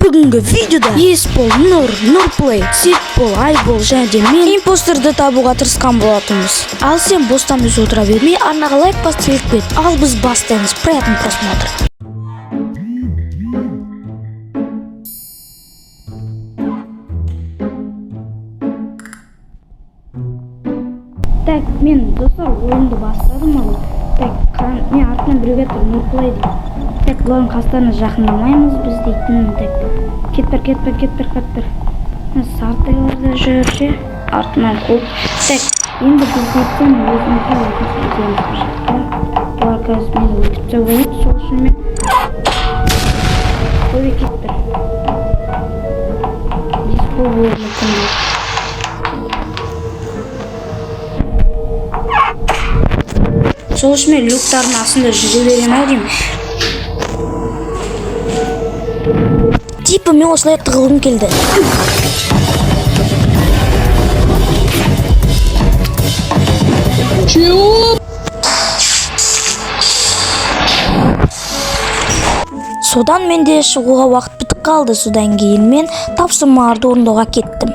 Бүгінгі видеода ес бол, нұрплей, сет бол, ай бол және де мен импостерді табуға тырысқан болатынбыз. Ал сен бостан өз отыра бермей, арнаға лайк басып бет. Ал біз бастаймыз. Приятный просмотр. Так, мен достар ойынды бастадым ал. Так, мен артынан біреуге тұр, нұрплей дейді. Так, бұлардың қастарына жақындамаймыз біз дейтін. Так, кетпір. Сартайларда жүр же, артынан қуып. Так, енді біз дейтін өзімізге өтіміз қажетті. Бұлар қазір мені өтіпті болып, сол үшін мен көбе кетпір. Диско болып мүмкін дейді. Сол үшін мен люктардың астында жүре берем ау деймін. Типа мен осылай тығылғым келді. Содан менде шығуға уақыт бітіп қалды. Содан кейін мен тапсырмаларды орындауға кеттім.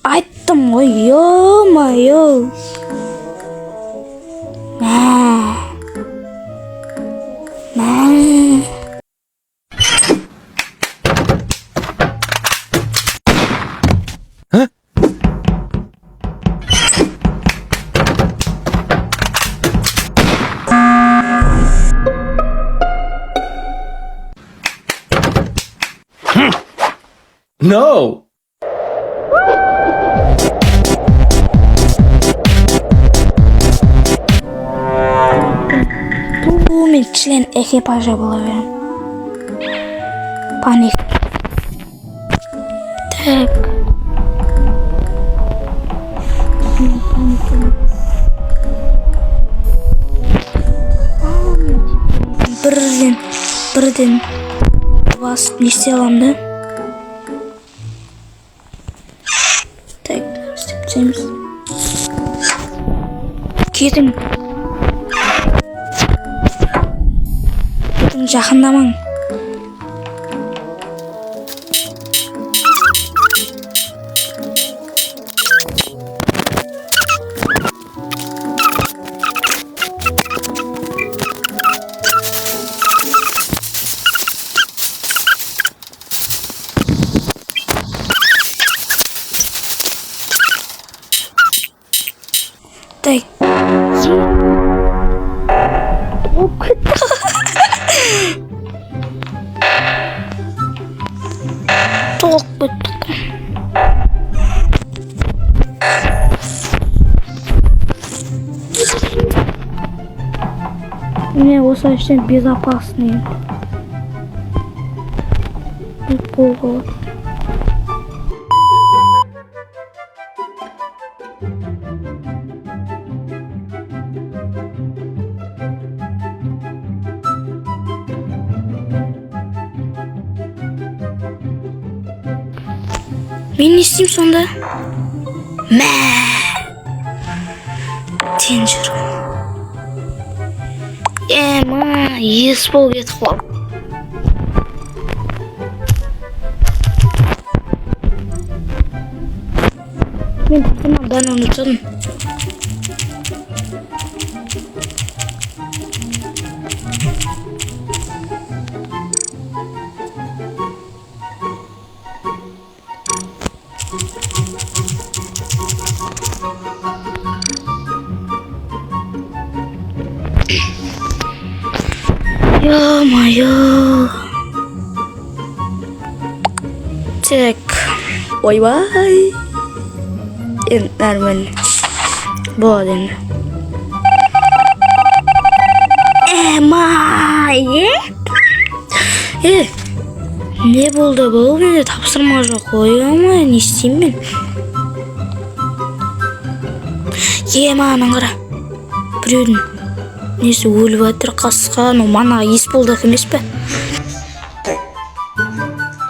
Айттым ғой, ё-моё. No! Мен член экипажа бола берем. Паник. Так. Бірден басып не істей аламын да? Так, істеп түсеміз. Кетің. Жақындамаң. Так. Толық бөттік. Мне осы іштен безопасный. Болғылы. Мен не істеймін сонда? Мә! Тен жүрім. Ес бол кетіп қол. Мен тапсырмамдан ұмытдым. Ё-моё. Кеттік. Ойбай. Енді нормально. Болады енді. Не болды бұл? Менде тапсырма жоқ. Ойбай, не істеймін мен? Анаң қара. Біреудің несі өліп жатыр қасқа. Мана ес болды емес пе?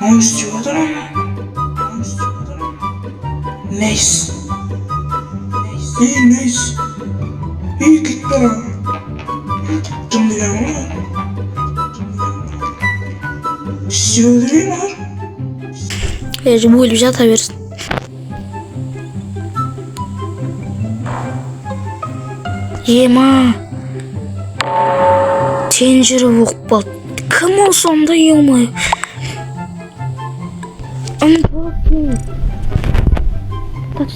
Ne istiyordur ama? Neyse. Neyse. İyi git bana. Gittim bile ama. Sizi öldüreyim var. Bu ölü jata versin. Tencere оқпал. Кім ол сонда емай? Тач.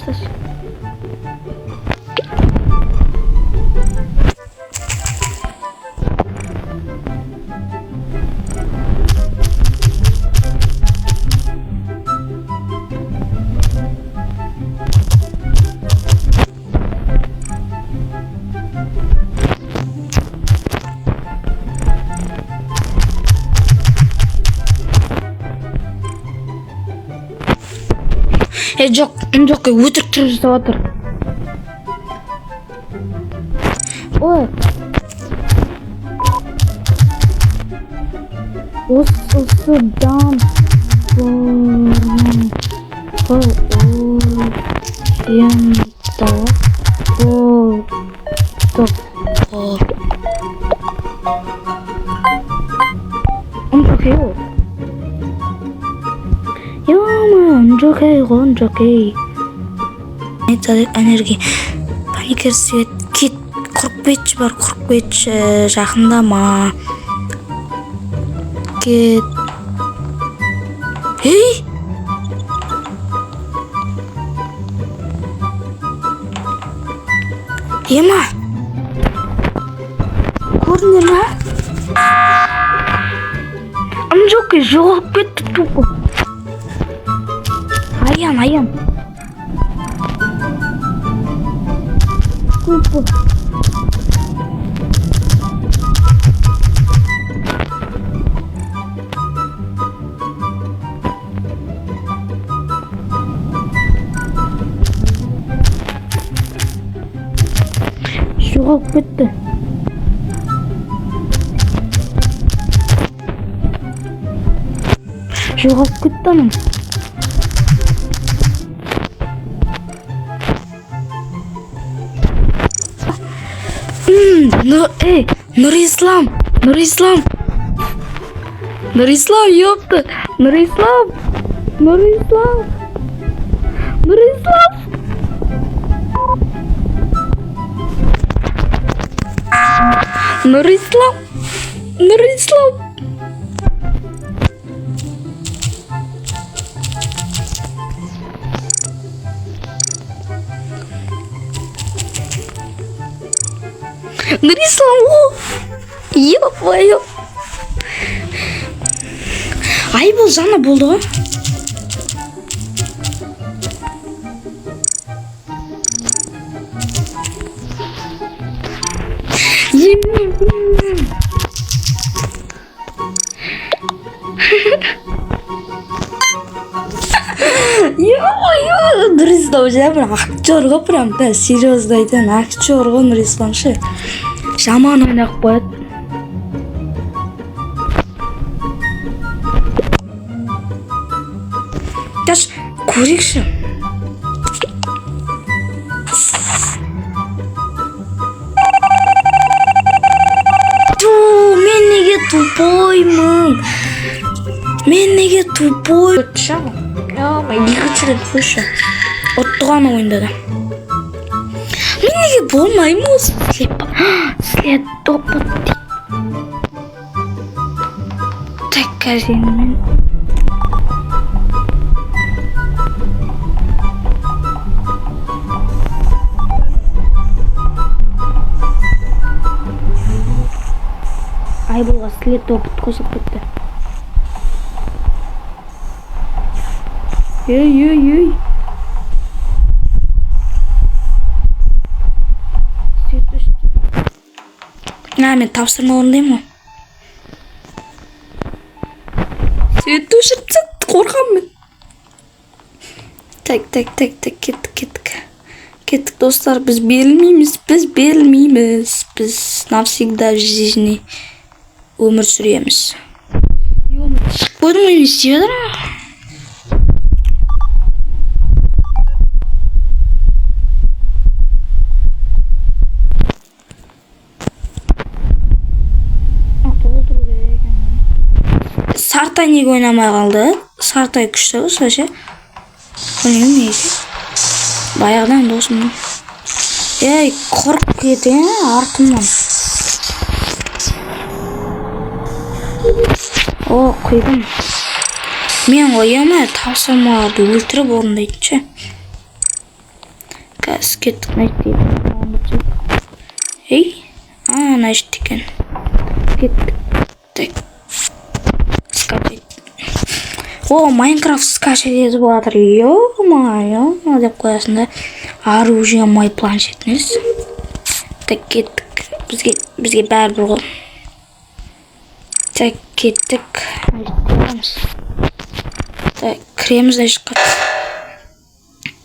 Жоқ, өтірік тұрып жасап отыр. Ой. Осыдан Жокей. Энергия. Паникер свет. Кет. Құрып кетші. Жақындама. Кет. Ей! Ема! Көрдіңдер ма? Жокей жоғалып кетті тупо. Аян. Тупо. Жоғалып кетті. Аның. Нұрислам, ёпты. Нұрислам. Ё-моё. Ай, бұл жаңа болды ғой. Ё-моё, Нұрислам жа бір актер ғой, прям серьезно айтайын, актер ғой Нұрислам ше. Жаман ойнақ қояды. Даш, көрекші. Мен неге тупоймын? Шағым. Екінші рет қойшы. Оттығаны ойындады. Мен неге болмаймын осы? След топот дейді. Так, кәзенмен. Айболға след топот қосып кетті. Ей. Мен тапсырма орындаймын ғой. Свет өшіріп сәтті қорқам мен. Так, кеттік достар, біз берілмейміз. Біз навсегда в жизни өмір сүреміз. Шығып қойдың мен істеп едір ма? Сартай неге ойнамай қалды? Сартай күшті ғой сөзше. Білмеймін неге. Баяғыдан досым. Ей, қорқып кеткен артымнан. О, құйдым. Мен ойыма тапсырмаларды өлтіріп орындайтын ше. Қазір кеттік найт. Ей, найт екен. Кеттік. Скачать. О, Майнкрафт скачать етіп жатыр. Ё-моё, деп қоясың да. Оружие мой планшетіңіз. Так, кеттік. Бізге бәрібір ғой. Так, кеттік. Так, кіреміз де шыққат.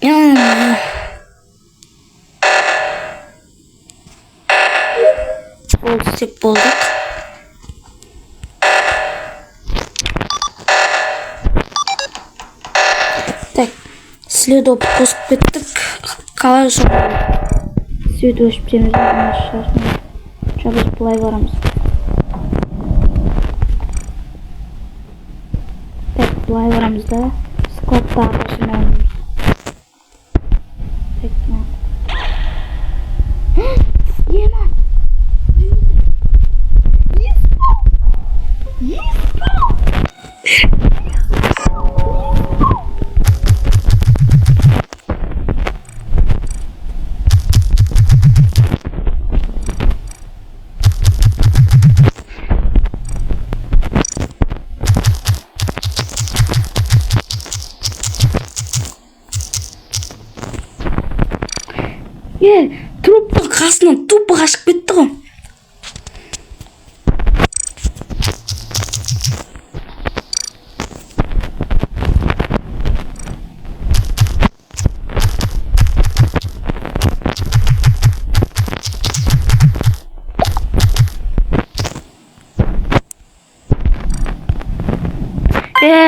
Ё-моё. Болды, істеп болдық. Так, следоп қосып кеттік. Қалай жоқ. Свет өшіп теміз. Біз бұлай барамыз. Так, бұлай барамыз да. Складта ағасын алымыз. Так, ема. Труптың қасынан тупы қашып кетті ғой.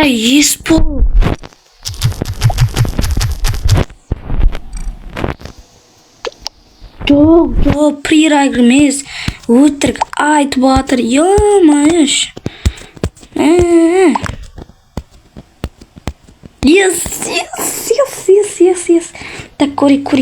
Ес бол. Жоқ, прирайгр емес. Өтірік айтып батыр. Ё-моё. Yes. Так, көрейік.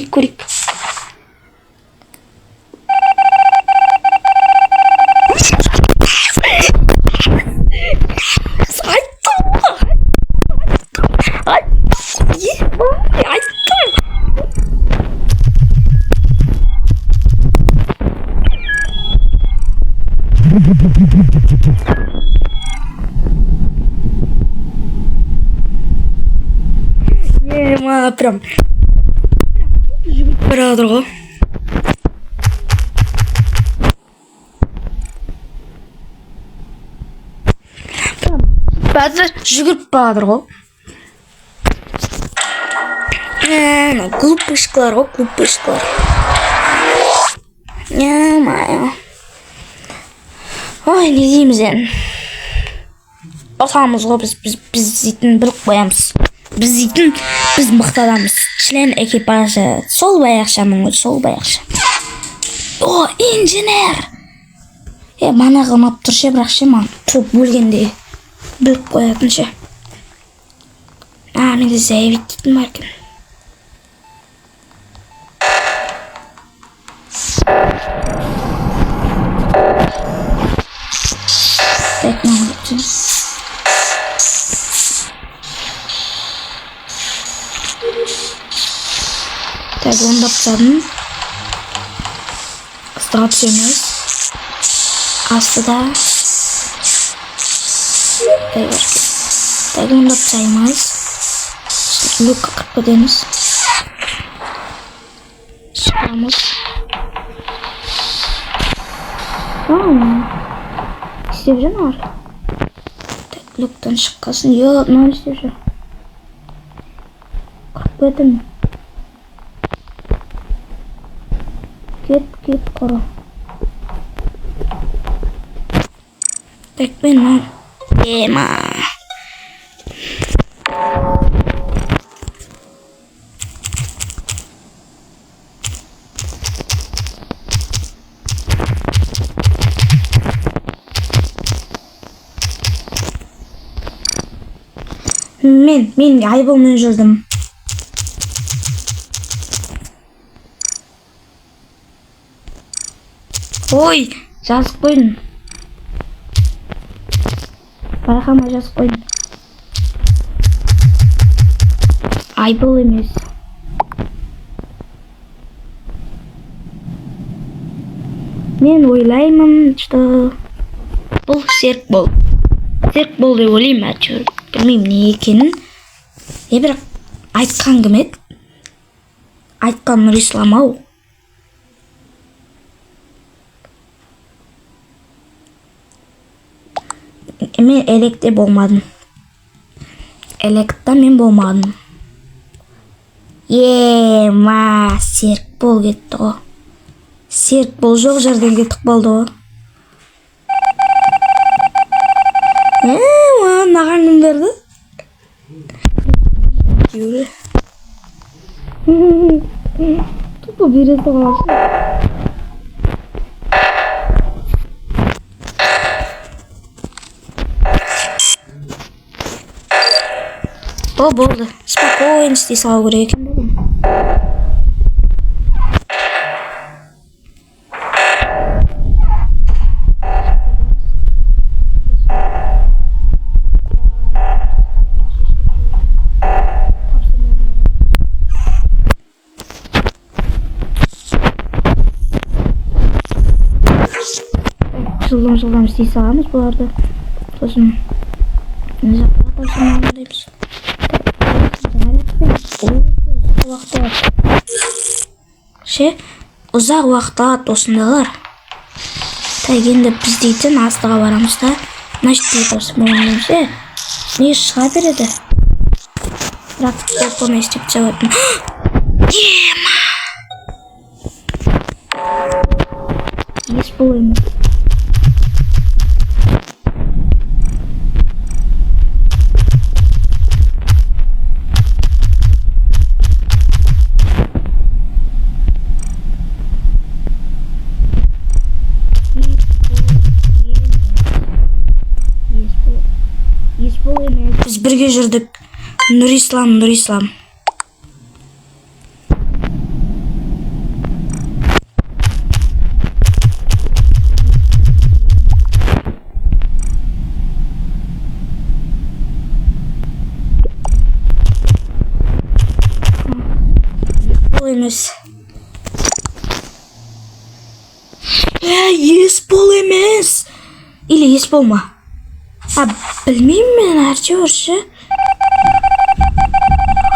Прям жүгіріп бара жатыр ғой. Бәзір жүгіріп бара жатыр ғой. Глупышкалар ғой, глупышкалар. Ё-моё. Ой, не дейміз енді. Отамыз ғой, біз дейтін біліп қоямыз. Біз мықты адамыз. Член экипажы. Сол баяқшамын ғой, сол баяқша. О, инженер! Мана қылмап тұр ше, бірақ ше, маған топ өлгенде біліп қоятын ше. Менде заявить дейтін бар екен. Так, маған так, ондап тастадым. Астыға түсеміз. Астыда. Так, ондап тастаймыз. люкқа кіріп кетеміз. Шығамыз. İstеп жүр нар. Люктан шыққасын. Йо, мынау істеп жүр. Кіріп кетім. Кет, қора. Так, мен ема. Мен айболмен жүрдім. Ой, жазып қойдым. Байқама жазып қойдым. Айбол емес. Мен ойлаймын, что бұл серік бол. Серік бол деп ойлаймын, әйтеуір. Білмеймін не екенін. Бірақ айтқан кім еді? Айтқан Ұрысып ау. Мен электе болмадым. Электа мен болмадым. Ема, серік бол кетті ғой. Серік бол жоқ жерден кетіп болды ғой. Маған кім берді? Юрі. Тупо бере саласың. О, болды. Спокойно істей салу керек екен дедім. Жылдам істей саламыз бұларды. Сосын жаққа тапсырмағын дейміз. Ұзақ уақытта осындалар. Енді біз дейтін астыға барамыз да. Значит, тапсырмағын не шыға береді? Бірақ телефон істеп жауатын. Ема! Ес болайым. Біз бірге жүрдік. Ұрысып. Емес. Ес бол емес. Или ес болма. Білмеймін мен әйтеуір ше.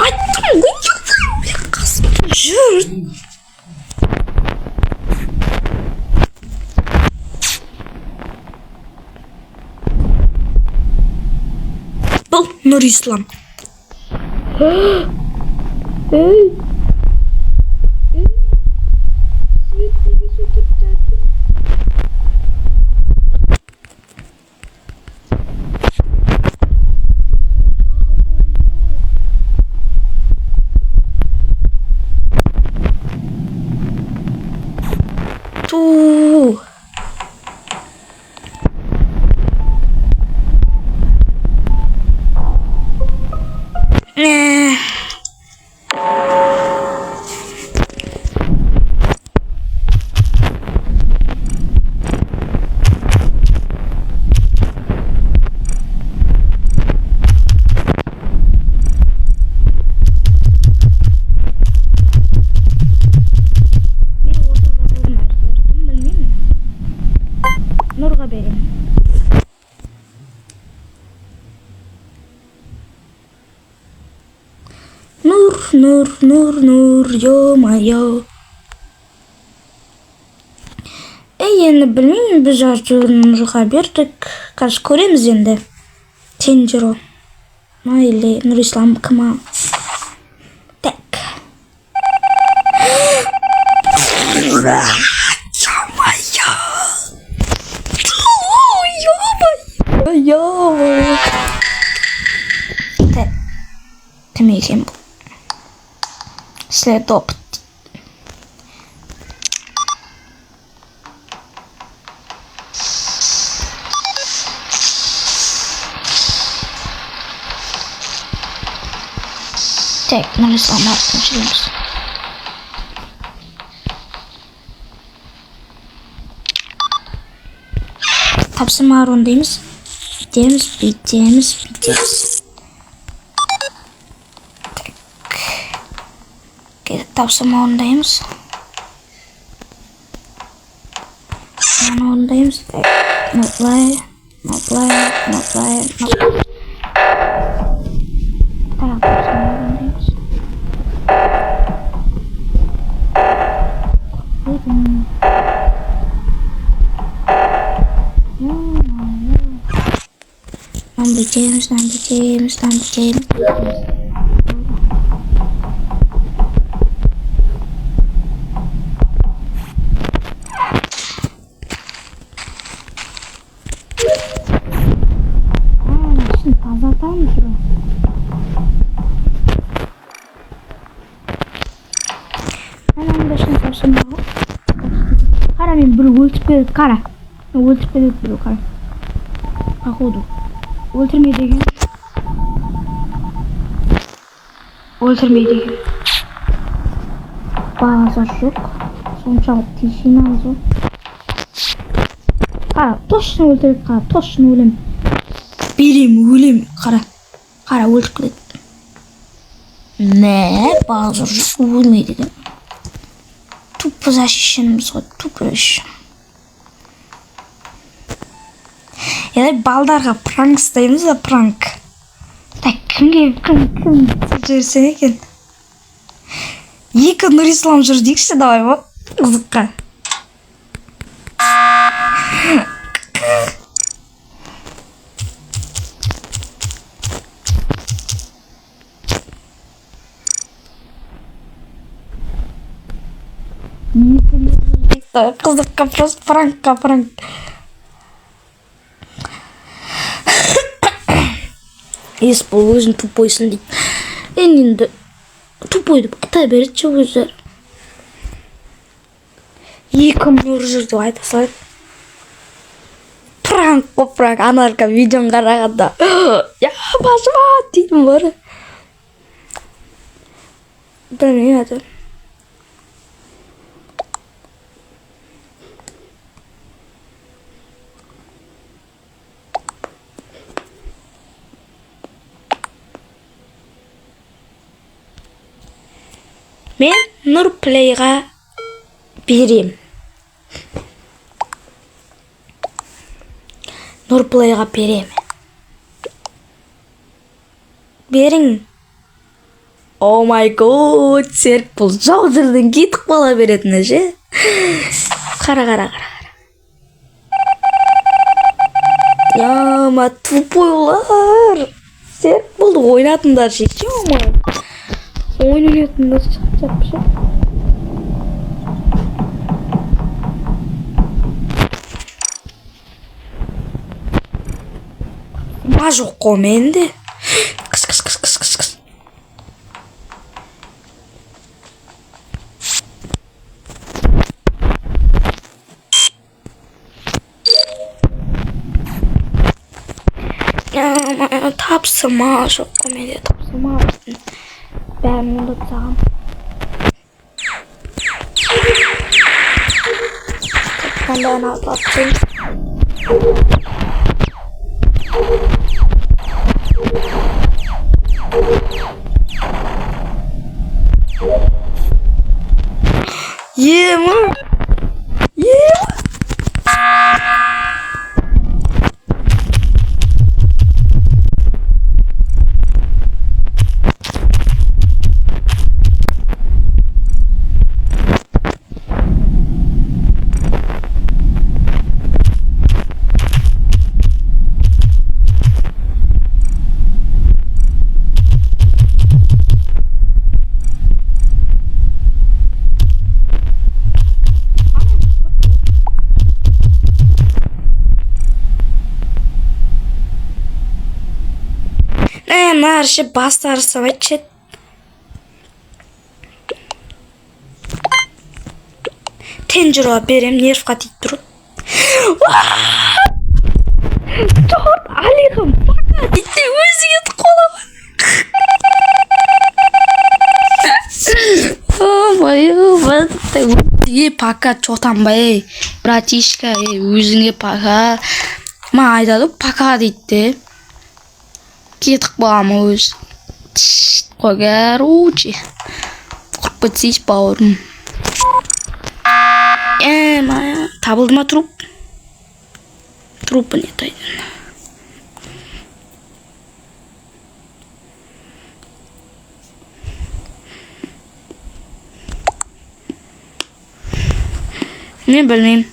Айттым ғой. Қасым жүр. Бұл Ұрысып. Ей. ё-моё. Енді білмеймін, біз жарты бердік. Қазір көреміз енді. Сен жүр ол. Ма или Нұрислам кім? Так. Ё-моё. Так. Кім екен бұл? След опыт. Так, Нұрислам артын жүреміз. Тапсырма орындаймыз. Бүйтеміз. Так. Тапсырма орындаймыз. Маны орындаймыз. Так. Ноплай. Так, тапсырма орындаймыз. Бүйтеміз. Тазартамыз жүрі. Анамда шын тапсырма ғой. Қара, мен бір өлтіріп келеді, қара. Өлтіріп келеді бір, қара. Походу. Өлтірмей деген. Базар жоқ. Соншалық тишинамыз ғой. Қара, точно өлтіреді, қара, точно өлем. Өлем, қара. Қара, өлтіріп келеді. Не, базар жоқ, өлмей деген. Тупо защищеніміз ғой, тупо защищен. Балдарға пранк істейміз да, пранк. Так, кім жүрсен екен? Екі Нұрислам жүр дейікші, давай ба? Қызыққа. Қызыққа, просто пранк. Ес бұл өзін тупойсын дейді. Енді тупой деп айта береді че өздері. Екі нұр жүр деп айта салады. Пранк, анарка видеоны қарағанда. Я, башыма деймін бары. Білмеймін әді. Мен Нұрплейға берем. Нұрплейға берем. Берің. О май год, серк бұл жау жерден кетіп қала беретіні же. Қара. Яма, тупойлар. Серк болды ойнатындар же. Яма. Oyun oynayatında çıkacak bir şey. Majok komendi. Kıs. Ya tapsırma çok komedi tapsırma. Ben unutacağım. Tekrardan atlatayım. Yeme. Наршы бастары сабайтшы. Тенжіруа берем, нервға тейіп тұрып. Торт, Алихан, пока дейті өзіңе қолаға. Өзіңе пока чотанбай, братишка, өзіңе пока. Ма айтады, пока дейті. Кетік бағамы өз. Короче. Құрып бітсейш бауырым. Мая, табылды ма труп? Трупы не тайды. Мен білмеймін.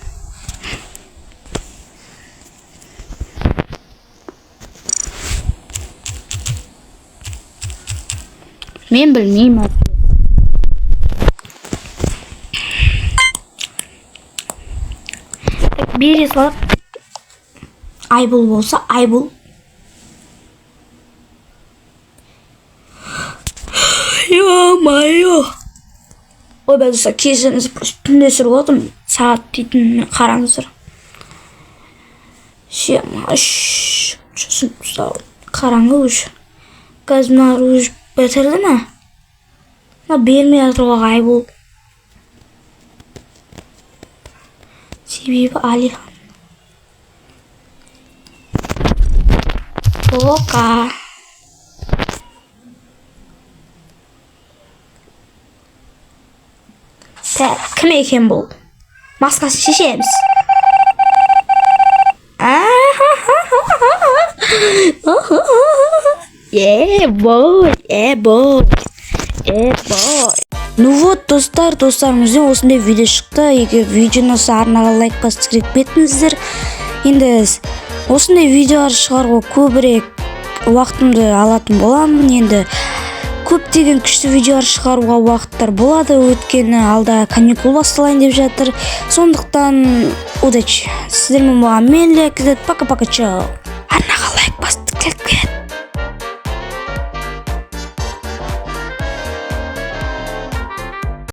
Мен білмеймін. Бере салып. Айбол болса, айбол. Ё-майо. Ой, бәді са, кезіңіз түнде сүріп отым. Сағат дейтін қараңызыр. Қараңғы өш. Газмар өш бәтірді ма? Бермей атыруға айбол. Себебі Алихан. Ока. Кім екен бұл? Маскасын шешеміз. Ну вот, достарымызден осындай видео шықты. Егер видеоны арнаға лайк басып кетпетіңіздер. Енді осындай видеолар шығаруға көбірек уақытымды алатын боламын. Енді көптеген күшті видеолар шығаруға уақыттар болады. Өткені алда каникул басталайын деп жатыр. Сондықтан удачи. Сіздермен болған мен Лайк. Пока-пока, чао. Арнаға лайк басып кетпе.